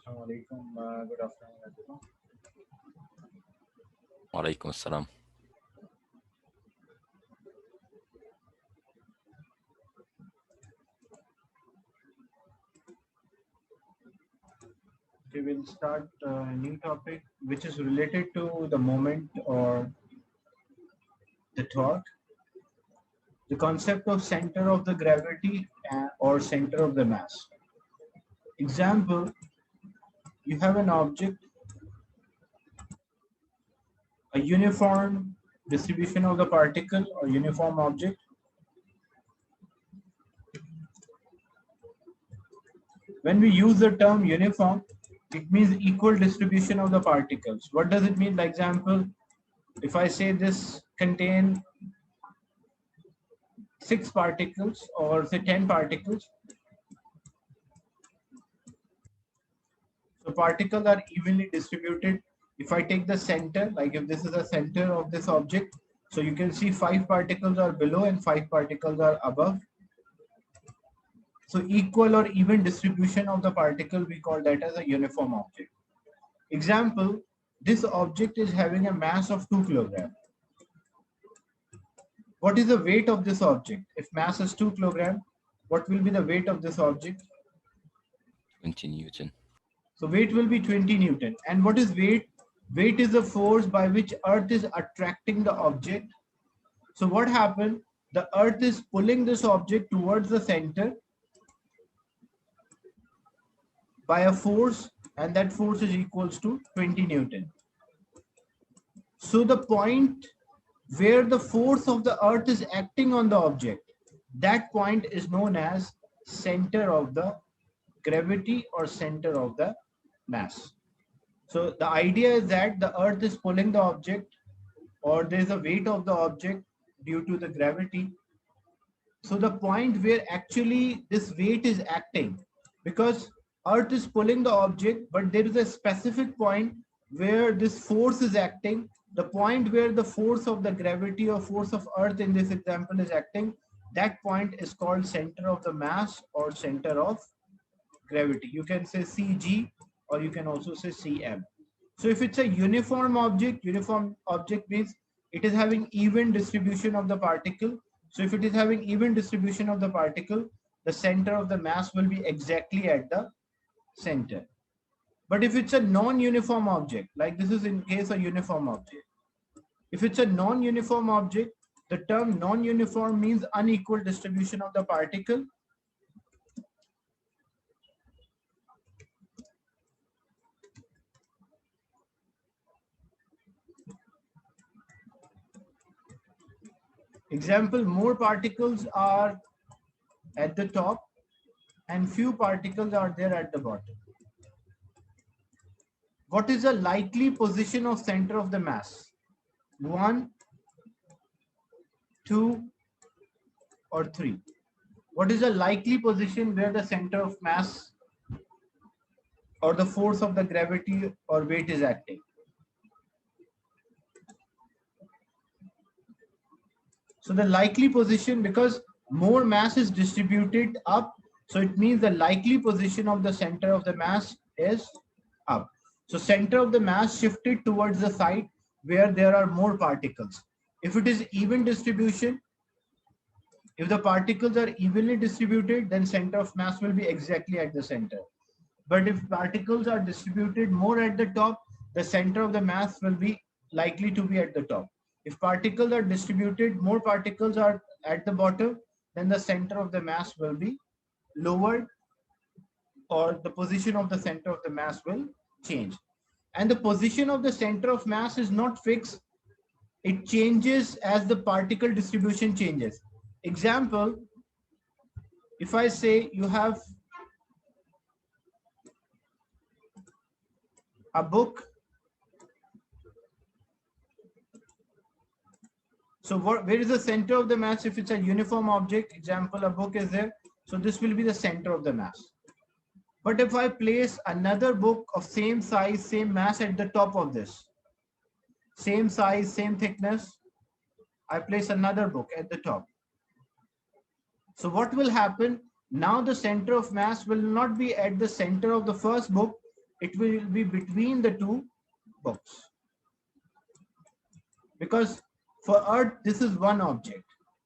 Assalamualaikum. Good afternoon, everyone. وعليكم السلام. We will start a new topic which is related to the moment or the thought, the concept of center of the gravity or center of the mass. Example, you have an object, a uniform distribution of the particle or uniform object. When we use the term uniform, it means equal distribution of the particles. What does it mean? Like example, if I say this contain 6 particles or say 10 particles, so particles are evenly distributed. If I take the center, like if this is the center of this object, so you can see 5 particles are below and 5 particles are above. So equal or even distribution of the particle, we call that as a uniform object. Example, this object is having a mass of 2 kilograms. What is the weight of this object? If mass is 2 kilograms, what will be the weight of this object? 20 Newton. So weight will be 20 Newton. And what is weight? Weight is the force by which Earth is attracting the object. So what happened? The Earth is pulling this object towards the center by a force, and that force is equals to 20 Newton. So the point where the force of the Earth is acting on the object, that point is known as center of the gravity or center of the mass. So the idea is that the Earth is pulling the object, or there is a weight of the object due to the gravity. So the point where actually this weight is acting, because Earth is pulling the object, but there is a specific point where this force is acting. The point where the force of the gravity or force of Earth in this example is acting, that point is called center of the mass or center of gravity. You can say CG or you can also say CM. So if it's a uniform object means it is having even distribution of the particle. So if it is having even distribution of the particle, the center of the mass will be exactly at the center. But if it's a non-uniform object, like this is in case a uniform object. If it's a non-uniform object, the term non-uniform means unequal distribution of the particle. Example, more particles are at the top and few particles are there at the bottom. What is the likely position of center of the mass? 1, 2, or 3? What is the likely position where the center of mass or the force of the gravity or weight is acting? So the likely position, because more mass is distributed up, so it means the likely position of the center of the mass is up. So center of the mass shifted towards the side where there are more particles. If it is even distribution, if the particles are evenly distributed, then center of mass will be exactly at the center. But if particles are distributed more at the top, the center of the mass will be likely to be at the top. If particles are distributed, more particles are at the bottom, then the center of the mass will be lowered, or the position of the center of the mass will change. And the position of the center of mass is not fixed. It changes as the particle distribution changes. Example, if I say you have a book. So where is the center of the mass? If it's a uniform object, example, a book is there. So this will be the center of the mass. But if I place another book of same size, same mass at the top of this, same size, same thickness, I place another book at the top. So what will happen? Now the center of mass will not be at the center of the first book. it will be between the two books. Because for Earth, this is one object.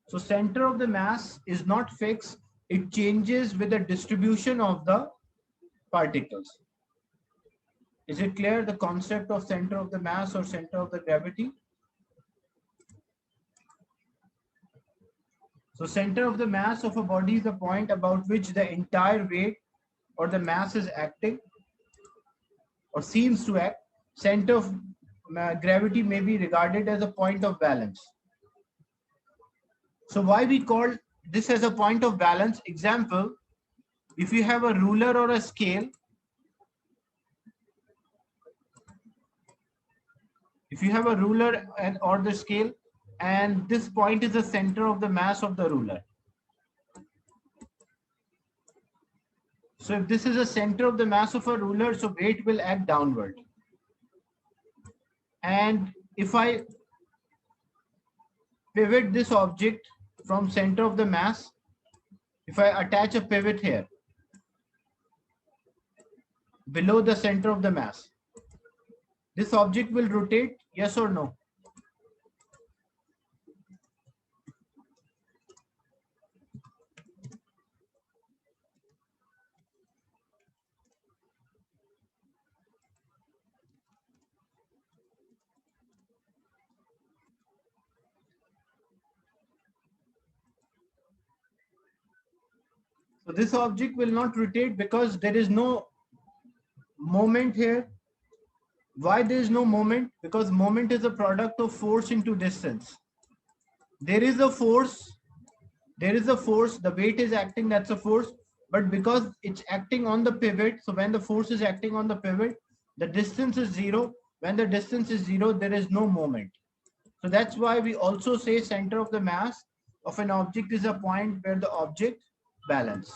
So center of the mass is not fixed. It changes with the distribution of the particles. Is it clear, the concept of center of the mass or center of the gravity? So center of the mass of a body is the point about which the entire weight or the mass is acting or seems to act. Center of gravity may be regarded as a point of balance. So why we call this as a point of balance? Example, if you have a ruler or a scale, if you have a ruler and or the scale, and this point is the center of the mass of the ruler. So if this is the center of the mass of a ruler, so weight will act downward. And if I pivot this object from center of the mass, if I attach a pivot here below the center of the mass, this object will rotate, yes or no? So this object will not rotate because there is no moment here. Why there is no moment? Because moment is a product of force into distance. There is a force, the weight is acting, that's a force, but because it's acting on the pivot, so when the force is acting on the pivot, the distance is zero. When the distance is zero, there is no moment. So that's why we also say center of the mass of an object is a point where the object balance.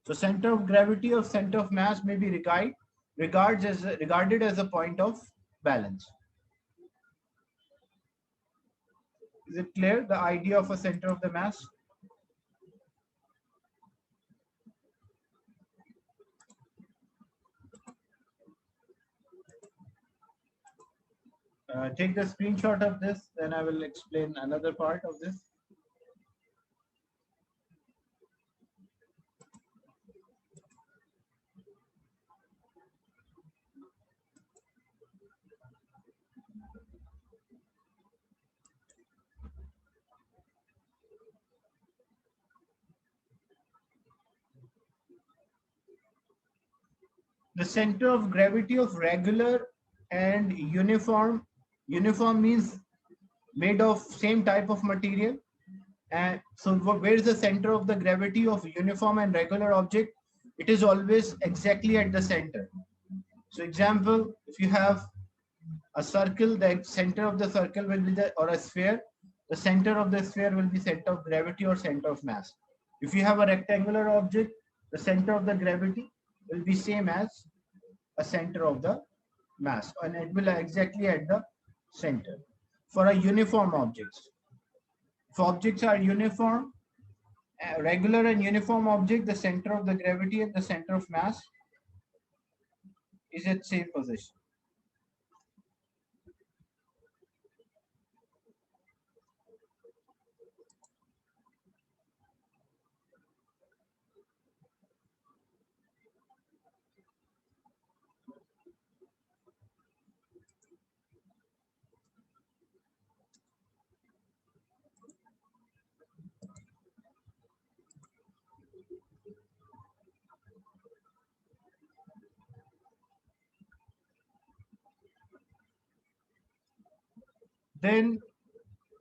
So center of gravity or center of mass may be regarded as a point of balance. Is it clear, the idea of a center of the mass? Take the screenshot of this, then I will explain another part of this. The center of gravity of regular and uniform means made of same type of material. And so where is the center of the gravity of uniform and regular object? It is always exactly at the center. So example, if you have a circle, the center of the circle will be or a sphere, the center of the sphere will be center of gravity or center of mass. If you have a rectangular object, the center of the gravity will be same as a center of the mass, and it will exactly at the center. For a uniform objects, if objects are uniform, regular and uniform object, the center of the gravity and the center of mass is at same position. Then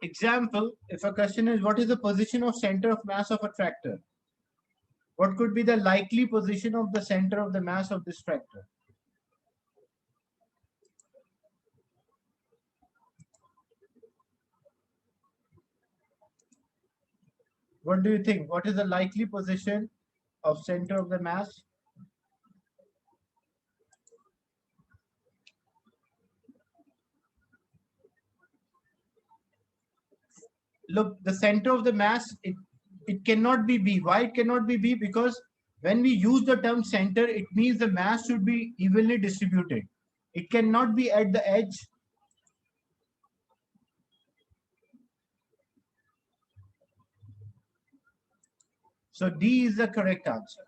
example, if a question is what is the position of center of mass of a tractor? What could be the likely position of the center of the mass of this tractor? What do you think? What is the likely position of center of the mass? Look, the center of the mass, it cannot be B. Why it cannot be B? Because When we use the term center, it means the mass should be evenly distributed. It cannot be at the edge. So D is the correct answer.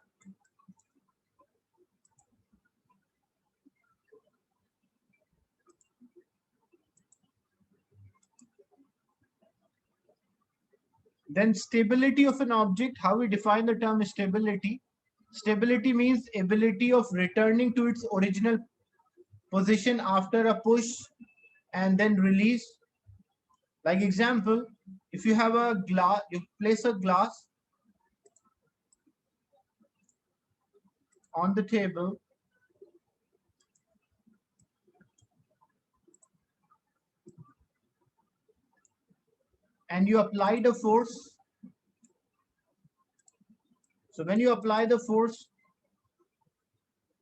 Then stability of an object, how we define the term stability. Stability means ability of returning to its original position after a push and then release. Like example, if you have a glass, you place a glass on the table and you apply the force. So when you apply the force,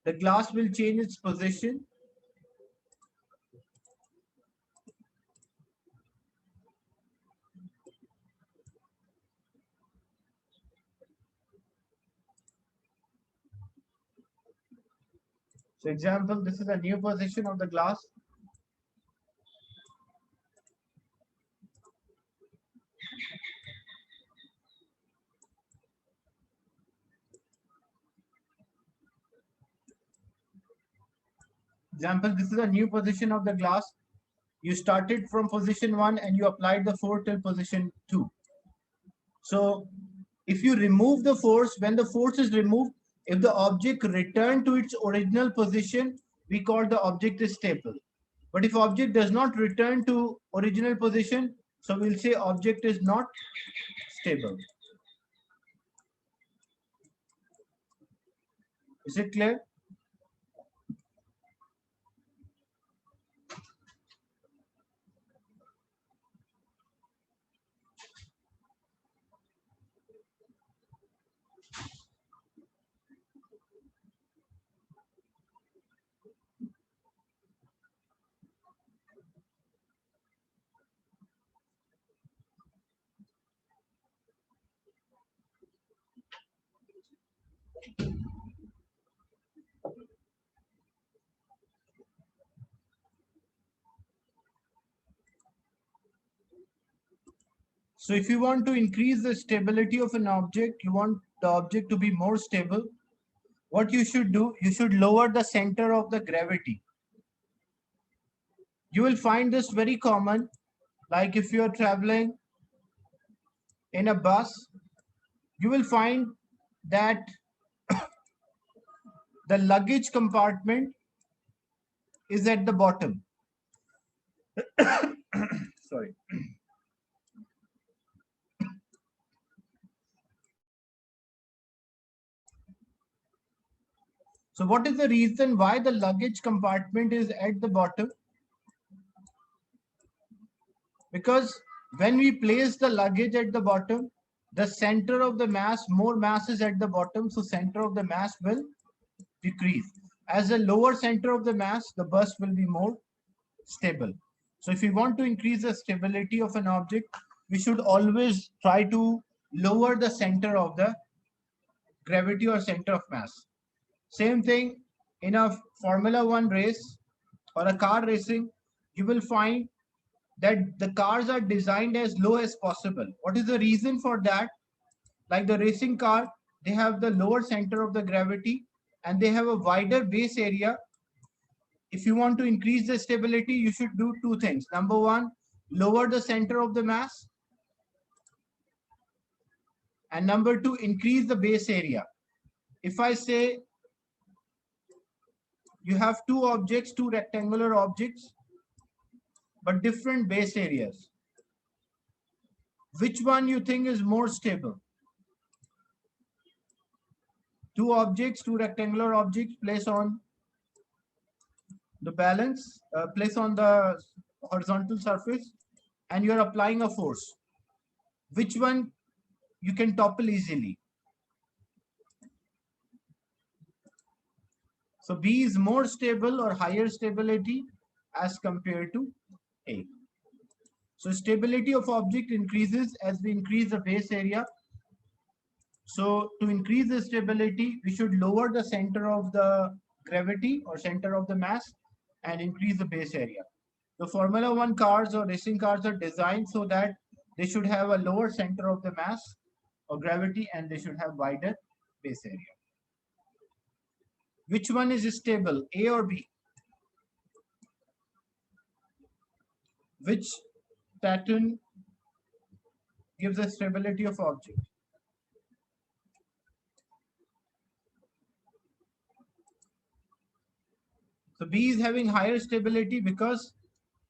the glass will change its position. So example, this is a new position of the glass. Example, this is a new position of the glass. You started from position 1 and you applied the force till position 2. So if you remove the force, when the force is removed, if the object return to its original position, we call the object is stable. But if object does not return to original position, so we'll say object is not stable. Is it clear? So if you want to increase the stability of an object, you want the object to be more stable, what you should do, you should lower the center of the gravity. You will find this very common, like if you are traveling in a bus, you will find that the luggage compartment is at the bottom. Sorry. So what is the reason why the luggage compartment is at the bottom? Because when we place the luggage at the bottom, the center of the mass, more mass is at the bottom, so center of the mass will decrease. As a lower center of the mass, the bus will be more stable. So if we want to increase the stability of an object, we should always try to lower the center of the gravity or center of mass. Same thing in a Formula One race or a car racing, you will find that the cars are designed as low as possible. What is the reason for that? Like the racing car, they have the lower center of the gravity and they have a wider base area. If you want to increase the stability, you should do two things. Number one, lower the center of the mass. And number two, increase the base area. If I say you have two objects, two rectangular objects, but different base areas, which one you think is more stable? Two objects, two rectangular objects, place on the balance, place on the horizontal surface, and you're applying a force. Which one you can topple easily? So B is more stable or higher stability as compared to A. So stability of object increases as we increase the base area. So to increase the stability, we should lower the center of the gravity or center of the mass and increase the base area. The Formula One cars or racing cars are designed so that they should have a lower center of the mass or gravity and they should have wider base area. Which one is stable, A or B? Which pattern gives the stability of object? So B is having higher stability because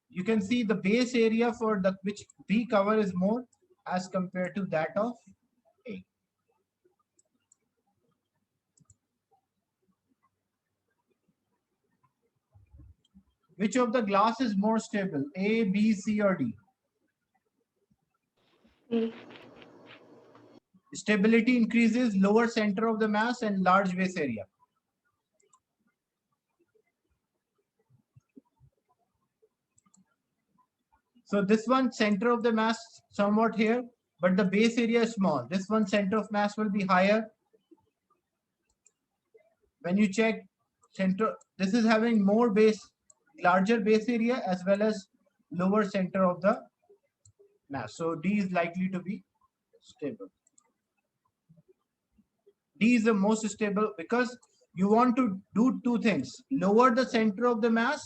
you can see the base area for the which B cover is more as compared to that of A. Which of the glass is more stable, A, B, C, or D? A. Stability increases lower center of the mass and large base area. So this one center of the mass somewhat here, but the base area is small. This one center of mass will be higher. When you check center, this is having more base, larger base area as well as lower center of the mass. So D is likely to be stable. D is the most stable because you want to do two things. Lower the center of the mass.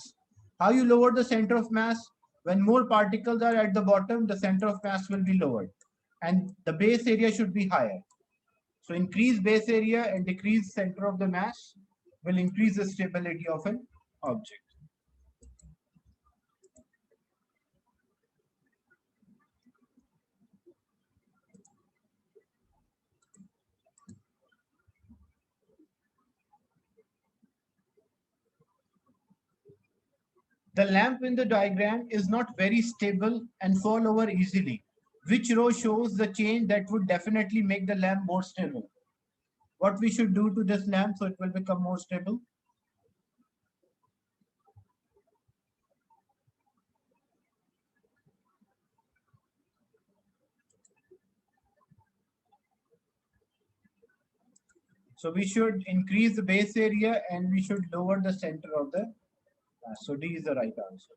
How you lower the center of mass? When more particles are at the bottom, the center of mass will be lowered and the base area should be higher. So increase base area and decrease center of the mass will increase the stability of an object. The lamp in the diagram is not very stable and fall over easily. Which row shows the change that would definitely make the lamp more stable? What we should do to this lamp so it will become more stable? So we should increase the base area and we should lower the center of the mass. So D is the right answer.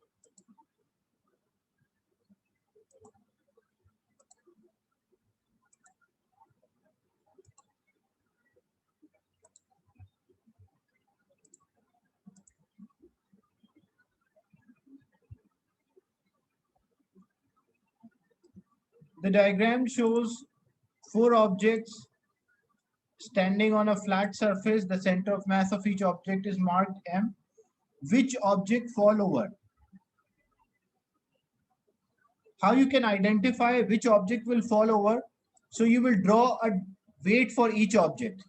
The diagram shows four objects standing on a flat surface. The center of mass of each object is marked M. Which object fall over? How you can identify which object will fall over? So you will draw a weight for each object.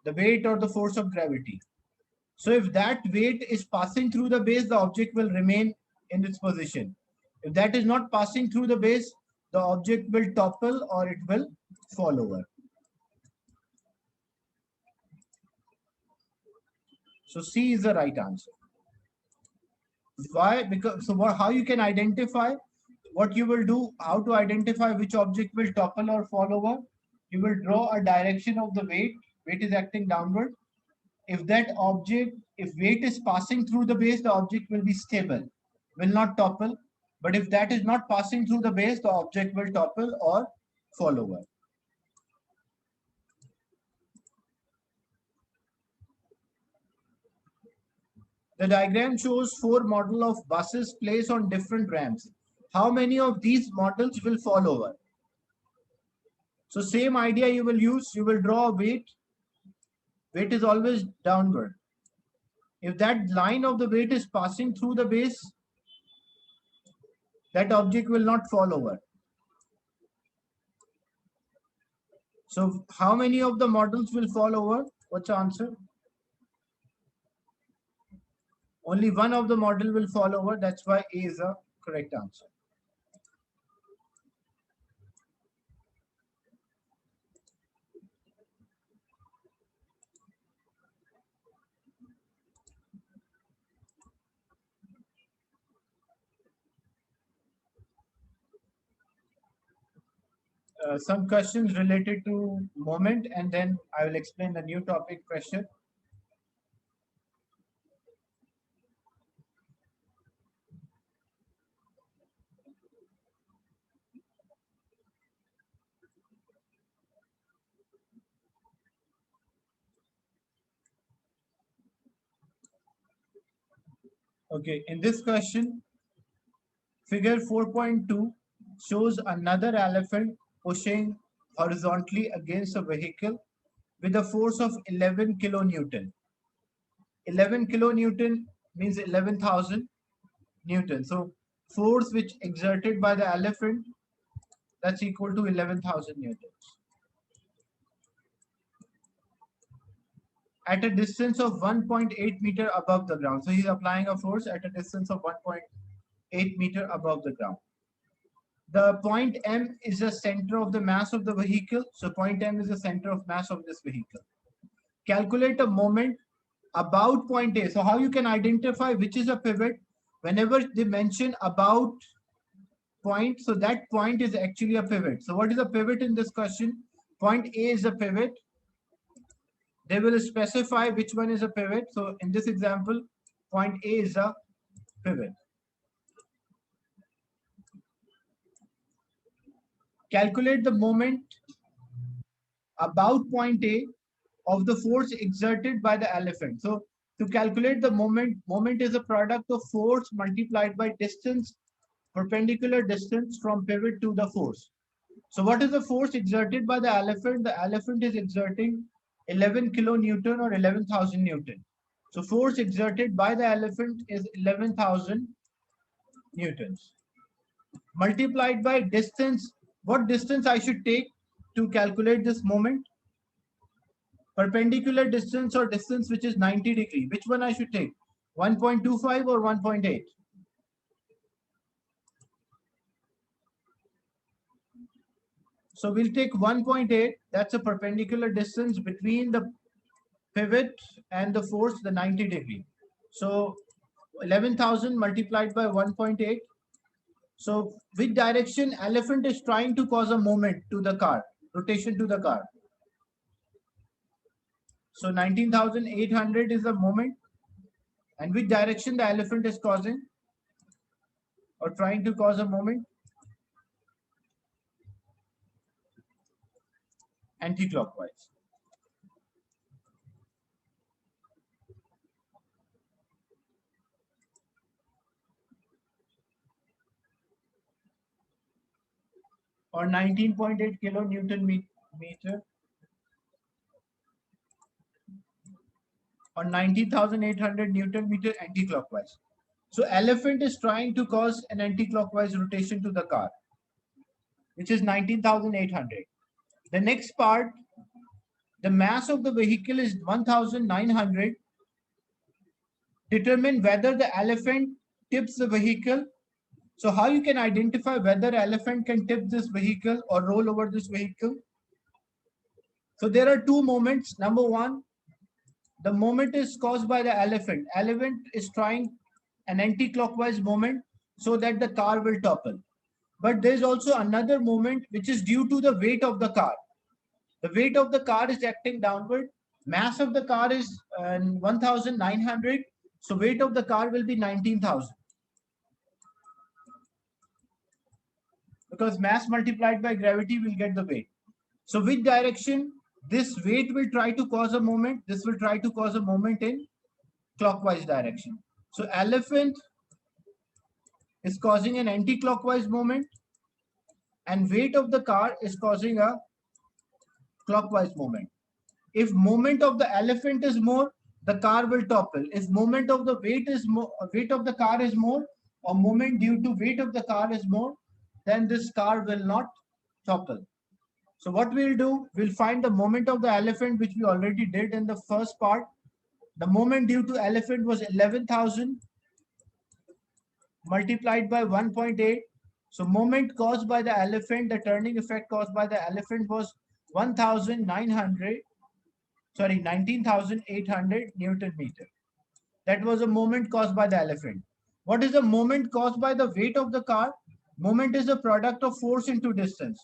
The weight or the force of gravity. So if that weight is passing through the base, the object will remain in its position. If that is not passing through the base, the object will topple or it will fall over. So C is the right answer. Why? Because so how you can identify what you will do, how to identify which object will topple or fall over? You will draw a direction of the weight. Weight is acting downward. If that object, if weight is passing through the base, the object will be stable, will not topple. But if that is not passing through the base, the object will topple or fall over. The diagram shows four models of buses placed on different ramps. How many of these models will fall over? So same idea you will use, you will draw a weight. Weight is always downward. If that line of the weight is passing through the base, that object will not fall over. So how many of the models will fall over? What's the answer? Only one of the model will fall over. That's why A is the correct answer. some questions related to moment, and then I will explain the new topic, pressure. Okay, in this question, figure 4.2 shows another elephant pushing horizontally against a vehicle with a force of 11 kilonewton. 11 kilonewton means 11,000 Newton. So force which exerted by the elephant, that's equal to 11,000 newtons. At a distance of 1.8 meter above the ground. So he's applying a force at a distance of 1.8 meter above the ground. The point M is the center of the mass of the vehicle. So point M is the center of mass of this vehicle. Calculate a moment about point A. So how you can identify which is a pivot? Whenever they mention about point, so that point is actually a pivot. So what is a pivot in this question? Point A is a pivot. They will specify which one is a pivot. So in this example, point A is a pivot. Calculate the moment about point A of the force exerted by the elephant. So to calculate the moment is a product of force multiplied by distance, perpendicular distance from pivot to the force. So what is the force exerted by the elephant? The elephant is exerting 11 kilonewton or 11,000 Newton. So force exerted by the elephant is 11,000 newtons. Multiplied by distance. What distance I should take to calculate this moment? Perpendicular distance or distance which is 90 degree. Which one I should take? 1.25 or 1.8? So we'll take 1.8. That's a perpendicular distance between the pivot and the force, the 90 degree. So 11,000 multiplied by 1.8. So which direction elephant is trying to cause a moment to the car, rotation to the car? So 19,800 is the moment. And which direction the elephant is causing or trying to cause a moment? Anti-clockwise. Or 19.8 kilonewton meter, or 19,800 Newton meter anti-clockwise. So elephant is trying to cause an anti-clockwise rotation to the car, which is 19,800. The next part, the mass of the vehicle is 1,900. Determine whether the elephant tips the vehicle. So how you can identify whether elephant can tip this vehicle or roll over this vehicle? So there are two moments. Number one, the moment is caused by the elephant. Elephant is trying an anti-clockwise moment so that the car will topple. But there is also another moment which is due to the weight of the car. The weight of the car is acting downward. Mass of the car is 1,900. So weight of the car will be 19,000. Because mass multiplied by gravity will get the weight. So which direction this weight will try to cause a moment? This will try to cause a moment in clockwise direction. So elephant is causing an anti-clockwise moment and weight of the car is causing a clockwise moment. If moment of the elephant is more, the car will topple. If moment of the weight is more, weight of the car is more, or moment due to weight of the car is more, then this car will not topple. So what we'll do, we'll find the moment of the elephant, which we already did in the first part. The moment due to elephant was 11,000 multiplied by 1.8. So moment caused by the elephant, the turning effect caused by the elephant was 19,800 Newton meter. That was a moment caused by the elephant. What is a moment caused by the weight of the car? Moment is a product of force into distance.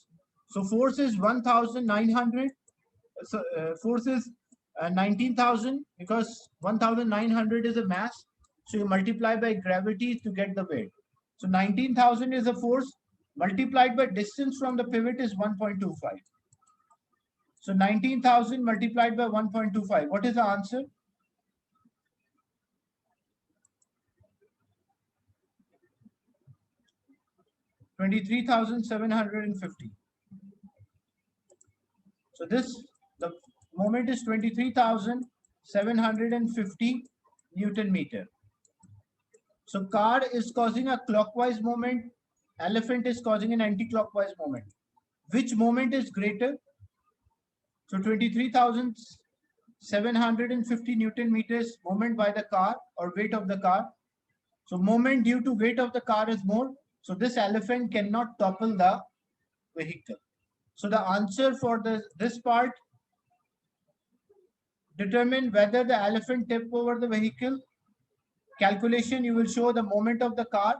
So force is 1,900. So force is 19,000 because 1,900 is a mass. So you multiply by gravity to get the weight. So 19,000 is a force multiplied by distance from the pivot is 1.25. So 19,000 multiplied by 1.25. What is the answer? $23,750. So the moment is 23,750 Newton meter. So car is causing a clockwise moment, elephant is causing an anti-clockwise moment. Which moment is greater? So 23,750 Newton meters moment by the car or weight of the car. So moment due to weight of the car is more. So this elephant cannot topple the vehicle. So the answer for this part, determine whether the elephant tip over the vehicle. Calculation, you will show the moment of the car.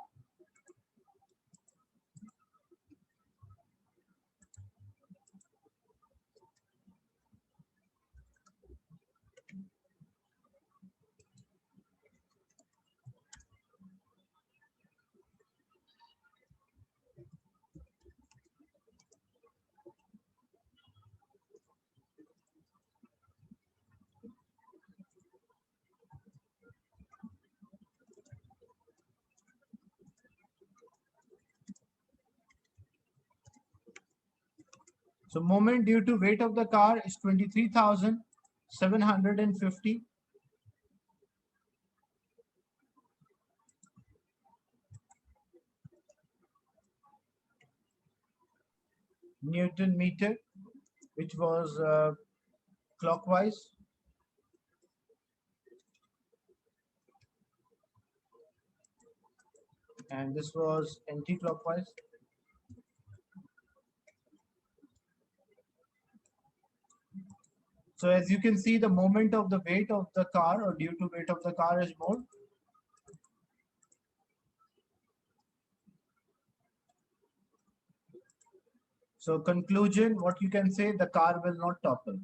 So moment due to weight of the car is 23,750. Newton meter, which was clockwise. And this was anti-clockwise. So as you can see, the moment of the weight of the car or due to weight of the car is more. So conclusion, what you can say, the car will not topple.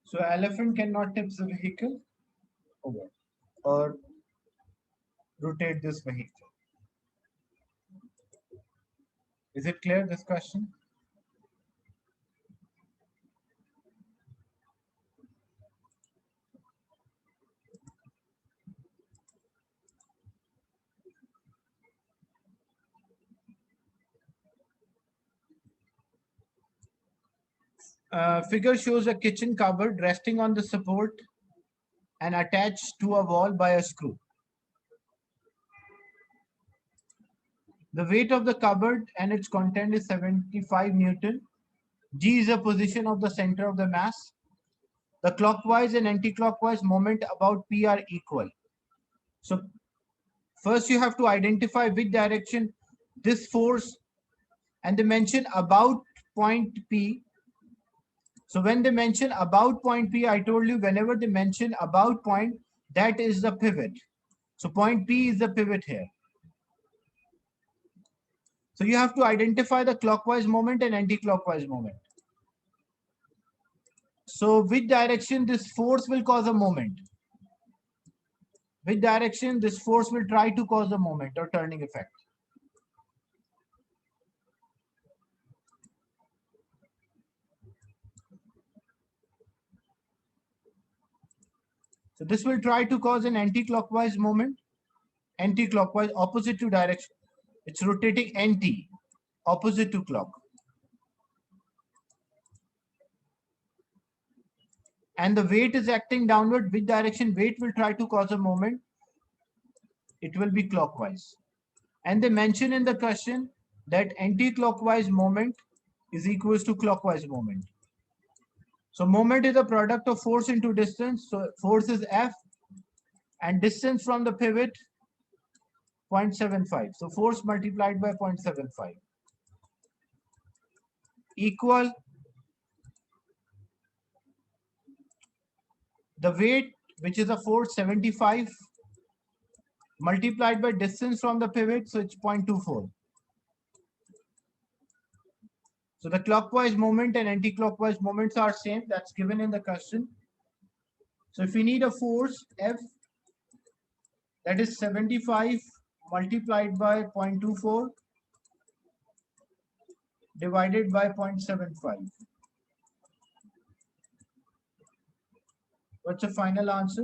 So elephant cannot tip the vehicle over or rotate this vehicle. Is it clear, this question? Figure shows a kitchen cupboard resting on the support and attached to a wall by a screw. The weight of the cupboard and its content is 75 Newton. G is the position of the center of the mass. The clockwise and anti-clockwise moment about P are equal. So first you have to identify which direction this force, and they mention about point P. So when they mention about point P, I told you whenever they mention about point, that is the pivot. So point P is the pivot here. So you have to identify the clockwise moment and anti-clockwise moment. So which direction this force will cause a moment? Which direction this force will try to cause a moment or turning effect? So this will try to cause an anti-clockwise moment, anti-clockwise, opposite to direction. It's rotating anti, opposite to clock. And the weight is acting downward. Which direction weight will try to cause a moment? It will be clockwise. And they mention in the question that anti-clockwise moment is equals to clockwise moment. So moment is a product of force into distance. So force is F, and distance from the pivot 0.75. So force multiplied by 0.75 equal the weight, which is a force 75, multiplied by distance from the pivot, so it's 0.24. So the clockwise moment and anti-clockwise moments are same. That's given in the question. So if we need a force F, that is 75 multiplied by 0.24 divided by 0.75. What's the final answer?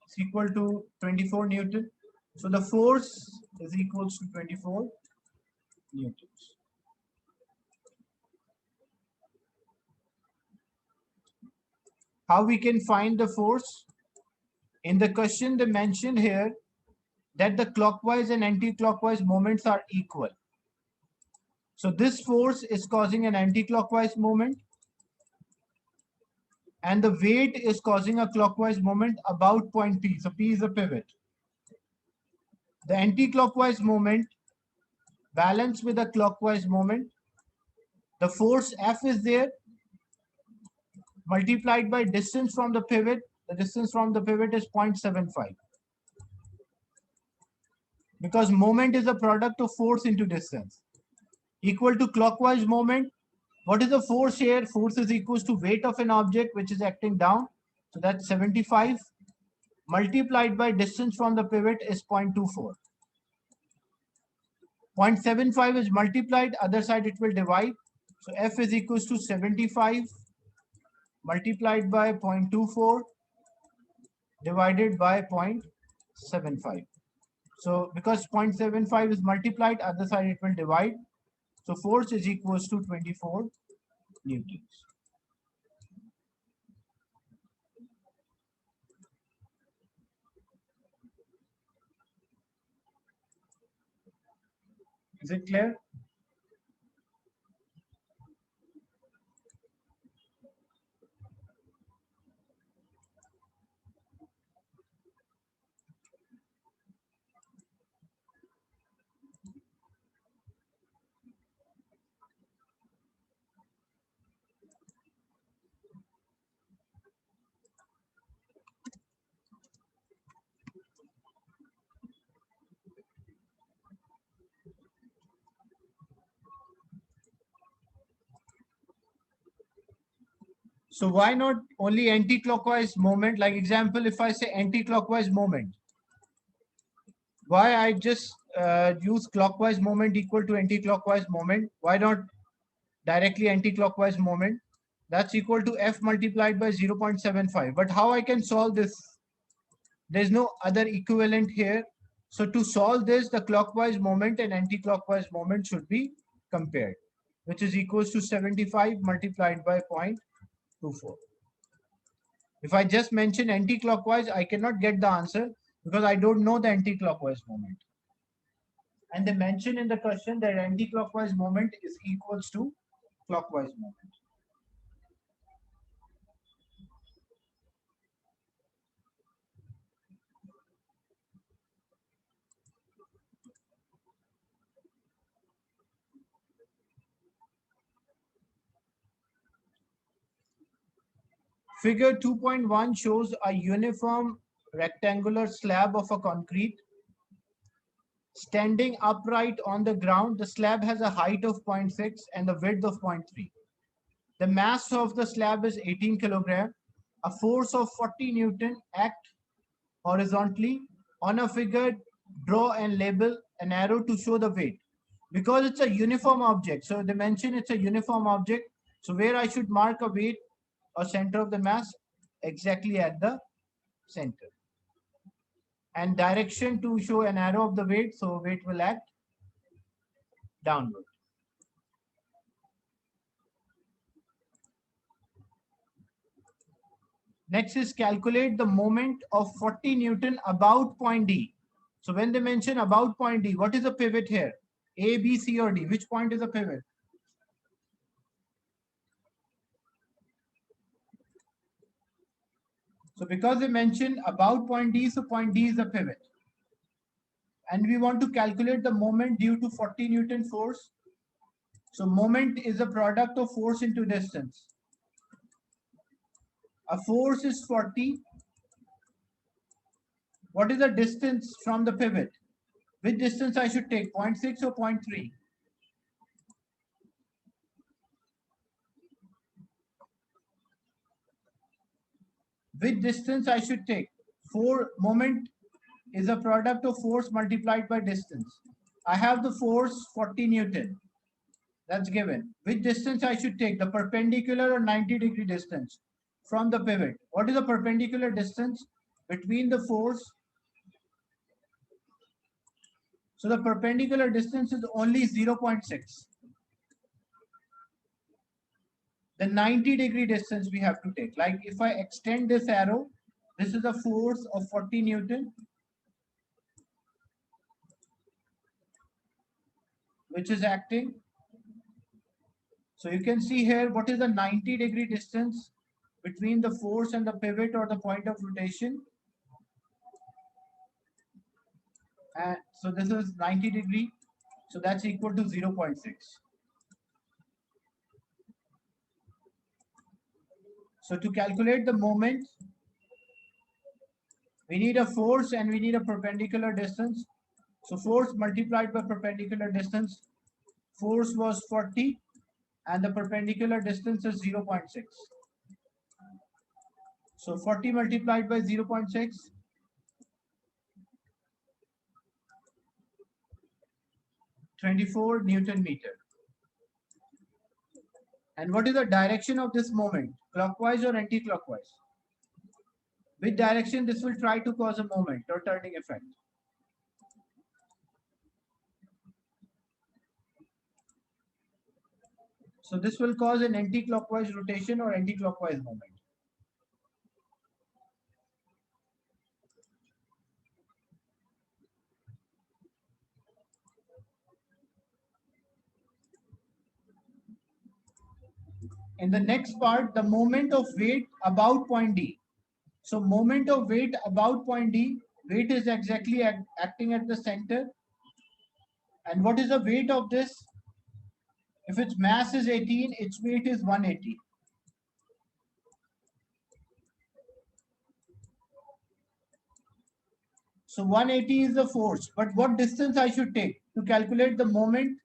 It's equal to 24 Newton. So the force is equals to 24 Newtons. How we can find the force? In the question, they mentioned here that the clockwise and anti-clockwise moments are equal. So this force is causing an anti-clockwise moment, and the weight is causing a clockwise moment about point P. So P is a pivot. The anti-clockwise moment balanced with a clockwise moment. The force F is there, multiplied by distance from the pivot. The distance from the pivot is 0.75. Because moment is a product of force into distance. Equal to clockwise moment. What is the force here? Force is equals to weight of an object which is acting down. So that's 75 multiplied by distance from the pivot is 0.24. 0.75 is multiplied, other side it will divide. So F is equals to 75 multiplied by 0.24 divided by 0.75. So because 0.75 is multiplied, other side it will divide. So force is equals to 24 Newtons. Is it clear? So why not only anti-clockwise moment? Like example, if I say anti-clockwise moment, why I just use clockwise moment equal to anti-clockwise moment? Why not directly anti-clockwise moment? That's equal to F multiplied by 0.75. But how I can solve this? There's no other equivalent here. So to solve this, the clockwise moment and anti-clockwise moment should be compared, which is equals to 75 multiplied by 0.24. If I just mention anti-clockwise, I cannot get the answer because I don't know the anti-clockwise moment. And they mention in the question that anti-clockwise moment is equals to clockwise moment. Figure 2.1 shows a uniform rectangular slab of a concrete standing upright on the ground. The slab has a height of 0.6 and the width of 0.3. The mass of the slab is 18 kilogram. A force of 40 Newton act horizontally on a figure. Draw and label an arrow to show the weight. Because it's a uniform object, so they mention it's a uniform object. So where I should mark a weight or center of the mass? Exactly at the center. And direction to show an arrow of the weight, so weight will act downward. Next is calculate the moment of 40 Newton about point D. So when they mention about point D, what is the pivot here? A, B, C, or D? Which point is a pivot? So because they mention about point D, so point D is the pivot. and we want to calculate the moment due to 40 Newton force. So moment is a product of force into distance. A force is 40. What is the distance from the pivot? Which distance I should take, 0.6 or 0.3? Which distance I should take? Moment is a product of force multiplied by distance. I have the force 40 Newton. That's given. Which distance I should take? The perpendicular or 90-degree distance from the pivot. What is the perpendicular distance between the force? So the perpendicular distance is only 0.6. The 90-degree distance we have to take. Like if I extend this arrow, this is a force of 40 Newton, which is acting. So you can see here what is the 90-degree distance between the force and the pivot or the point of rotation. And so this is 90 degree. So that's equal to 0.6. So to calculate the moment, we need a force and we need a perpendicular distance. So force multiplied by perpendicular distance. Force was 40 and the perpendicular distance is 0.6. So 40 multiplied by 0.6. 24 Newton meter. And what is the direction of this moment? Clockwise or anti-clockwise? Which direction this will try to cause a moment or turning effect? So this will cause an anti-clockwise rotation or anti-clockwise moment. In the next part, the moment of weight about point D. So moment of weight about point D, weight is exactly acting at the center. And what is the weight of this? If its mass is 18, its weight is 180. So 180 is the force, but what distance I should take to calculate the moment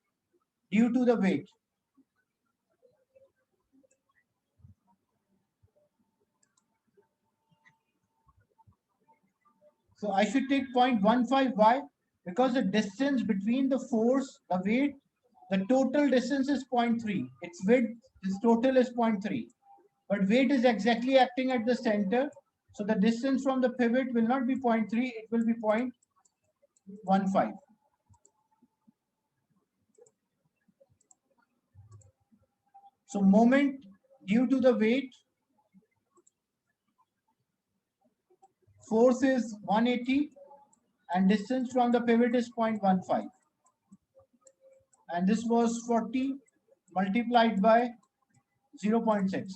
due to the weight? So I should take 0.15. Why? Because the distance between the force, the weight, the total distance is 0.3. Its width, this total is 0.3. But weight is exactly acting at the center. So the distance from the pivot will not be 0.3, it will be 0.15. So moment due to the weight, force is 180 and distance from the pivot is 0.15. And this was 40 multiplied by 0.6.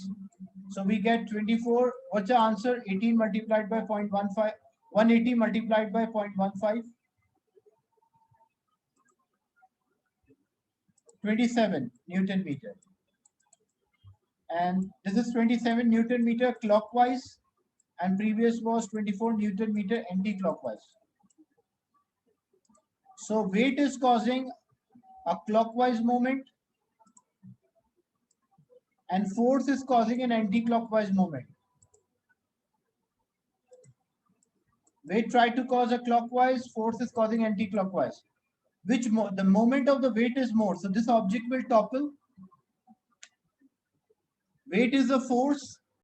So we get 24. What's the answer? 18 multiplied by 0.15. 180 multiplied by 0.15. 27 Newton meter. And this is 27 Newton meter clockwise. And previous was 24 Newton meter anti-clockwise. So weight is causing a clockwise moment and force is causing an anti-clockwise moment. Weight tried to cause a clockwise, force is causing anti-clockwise. The moment of the weight is more. So this object will topple. Weight is the force